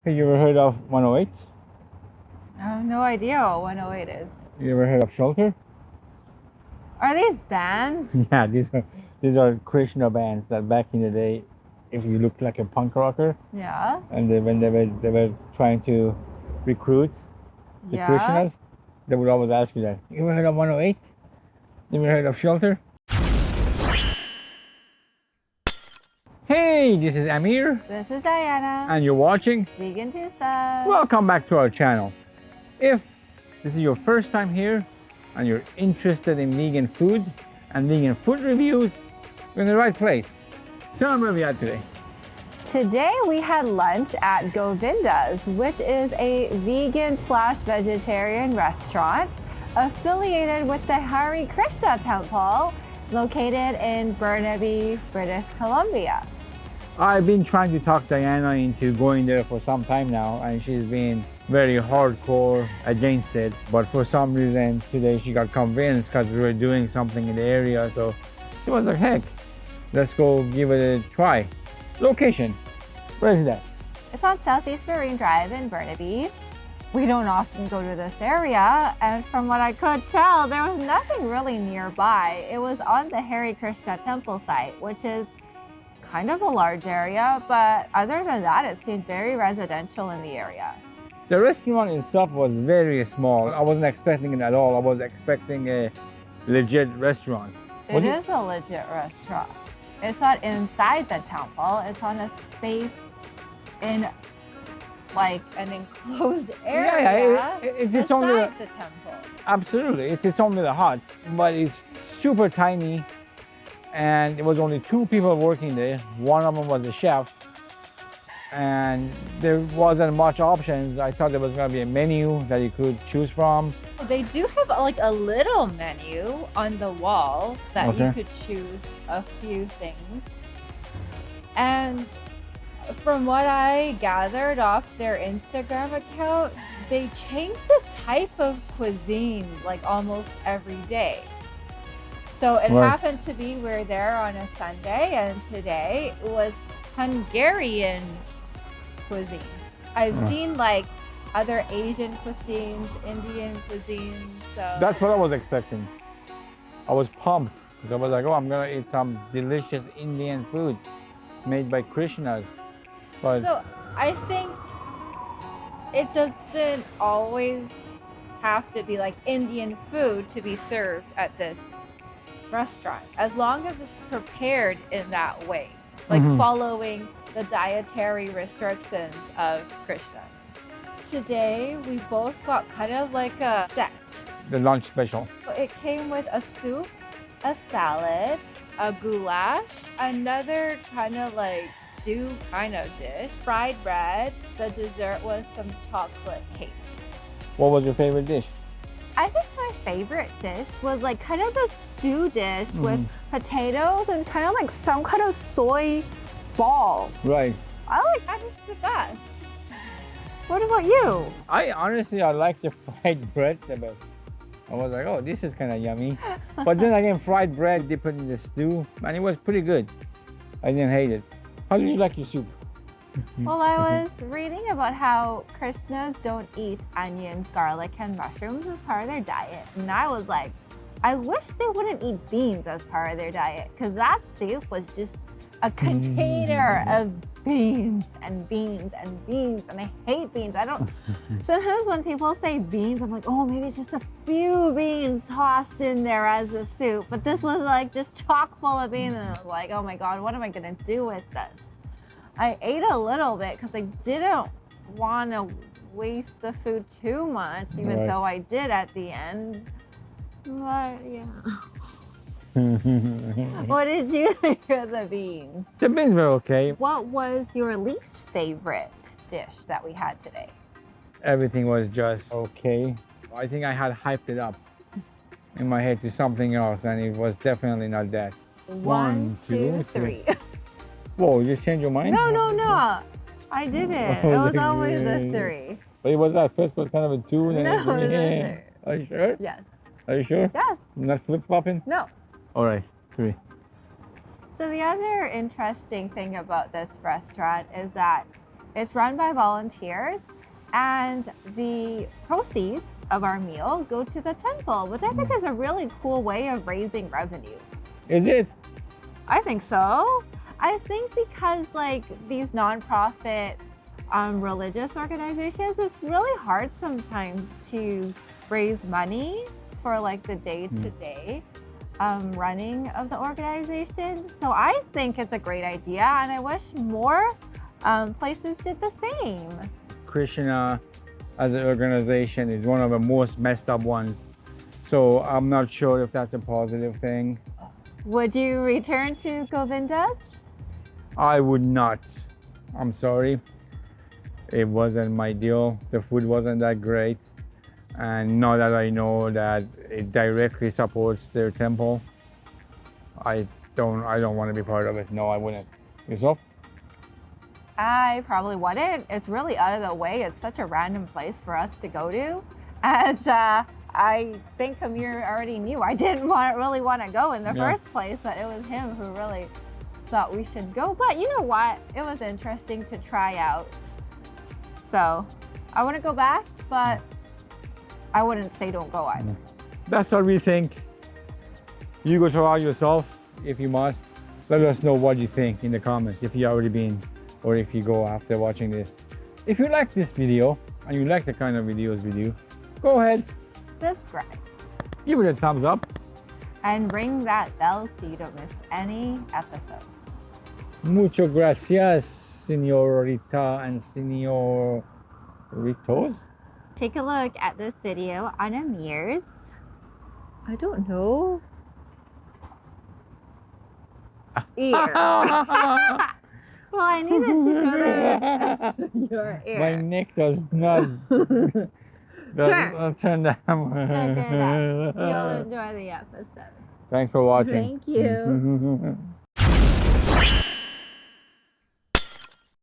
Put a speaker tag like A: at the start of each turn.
A: Hey, you ever heard of 108?
B: I have no idea what 108 is.
A: You ever heard of Shelter?
B: Are these bands?
A: Yeah, these are Krishna bands that back in the day, if you looked like a punk rocker,
B: Yeah.
A: and when they were trying to recruit the
B: Yeah.
A: Krishnas, they would always ask you that. You ever heard of 108? You ever heard of Shelter? Hey, this is Amir,
B: This is Daiana.
A: and you're watching.
B: VEGANTWOSOME.
A: Welcome back to our channel. If this is your first time here and you're interested in vegan food and vegan food reviews, you're in the right place. Tell them where we are today.
B: Today we had lunch at Govinda's, which is a vegan/vegetarian restaurant affiliated with the Hare Krishna temple located in Burnaby, British Columbia.
A: I've been trying to talk Daiana into going there for some time now, and she's been very hardcore against it. But for some reason today she got convinced because we were doing something in the area. So she was like, heck, let's go give it a try. Location, where is that?
B: It's on Southeast Marine Drive in Burnaby. We don't often go to this area, and from what I could tell, there was nothing really nearby. It was on the Hare Krishna temple site, which is kind of a large area, but other than that, it seemed very residential in the area.
A: The restaurant itself was very small. I wasn't expecting it at all. I was expecting a legit restaurant.
B: It is a legit restaurant. It's not inside the temple. It's on a space in like an enclosed area
A: It's only
B: beside the temple.
A: Absolutely, it's only the hut, but it's super tiny, and it was only 2 people working there. One of them was the chef, and there wasn't much options. I thought there was going to be a menu that you could choose from.
B: They do have like a little menu on the wall that you could choose a few things. And from what I gathered off their Instagram account, they change the type of cuisine like almost every day. So it happened to be we're there on a Sunday, and today was Hungarian cuisine. I've seen like other Asian cuisines, Indian cuisines. So
A: That's what I was expecting. I was pumped because I was like, oh, I'm going to eat some delicious Indian food made by Krishnas. But
B: So I think it doesn't always have to be like Indian food to be served at this restaurant, as long as it's prepared in that way, like following the dietary restrictions of Krishna. Today we both got kind of like a set.
A: the lunch special.
B: So it came with a soup, a salad, a goulash, another kind of like stew kind of dish, fried bread. The dessert was some chocolate cake.
A: What was your favorite dish?
B: I think my favorite dish was like kind of a stew dish with potatoes and kind of like some kind of soy ball.
A: Right.
B: I like that dish the best. What about you?
A: I like the fried bread the best. I was like, oh, this is kind of yummy. But then again, fried bread dipped in the stew, and it was pretty good. I didn't hate it. How did you like your soup?
B: Well, I was reading about how Krishnas don't eat onions, garlic, and mushrooms as part of their diet. And I was like, I wish they wouldn't eat beans as part of their diet, because that soup was just a container of beans and beans and beans. And I hate beans. I don't, sometimes when people say beans, I'm like, oh, maybe it's just a few beans tossed in there as a soup. But this was like just chock full of beans. And I was like, oh my God, what am I going to do with this? I ate a little bit because I didn't want to waste the food too much, even though I did at the end. But yeah. What did you think of the beans?
A: The beans were okay.
B: What was your least favorite dish that we had today?
A: Everything was just okay. I think I had hyped it up in my head to something else, and it was definitely not that.
B: 1, 2, 3.
A: Whoa, you just changed your mind?
B: No. I didn't. It was always a 3.
A: But it was that first was kind of a 2. And
B: No, it was a 3.
A: Are you sure?
B: Yes.
A: Are you sure?
B: Yes.
A: Not flip-flopping?
B: No.
A: All right, 3.
B: So the other interesting thing about this restaurant is that It's run by volunteers, and the proceeds of our meal go to the temple, which I think is a really cool way of raising revenue.
A: Is it?
B: I think so. I think because like these nonprofit religious organizations, it's really hard sometimes to raise money for like the day-to-day running of the organization. So I think it's a great idea, and I wish more places did the same.
A: Krishna as an organization is one of the most messed up ones. So I'm not sure if that's a positive thing.
B: Would you return to Govinda's?
A: I would not. I'm sorry. It wasn't my deal. The food wasn't that great. And now that I know that it directly supports their temple, I don't want to be part of it. No, I wouldn't. Yourself?
B: I probably wouldn't. It's really out of the way. It's such a random place for us to go to. And I think Amir already knew I didn't really want to go in the first place, but it was him who really thought we should go. But you know what? It was interesting to try out. So I want to go back, but I wouldn't say don't go either.
A: That's what we think. You go try out yourself if you must. Let us know what you think in the comments, if you've already been or if you go after watching this. If you like this video and you like the kind of videos we do, go ahead,
B: Subscribe.
A: give it a thumbs up.
B: And ring that bell so you don't miss any episode.
A: Mucho gracias, señorita and señoritos.
B: Take a look at this video on Amir's, I don't know, ear. Well, I needed to show them your ear.
A: My neck does not turn down.
B: Check it out. You'll enjoy the episode.
A: Thanks for watching.
B: Thank you.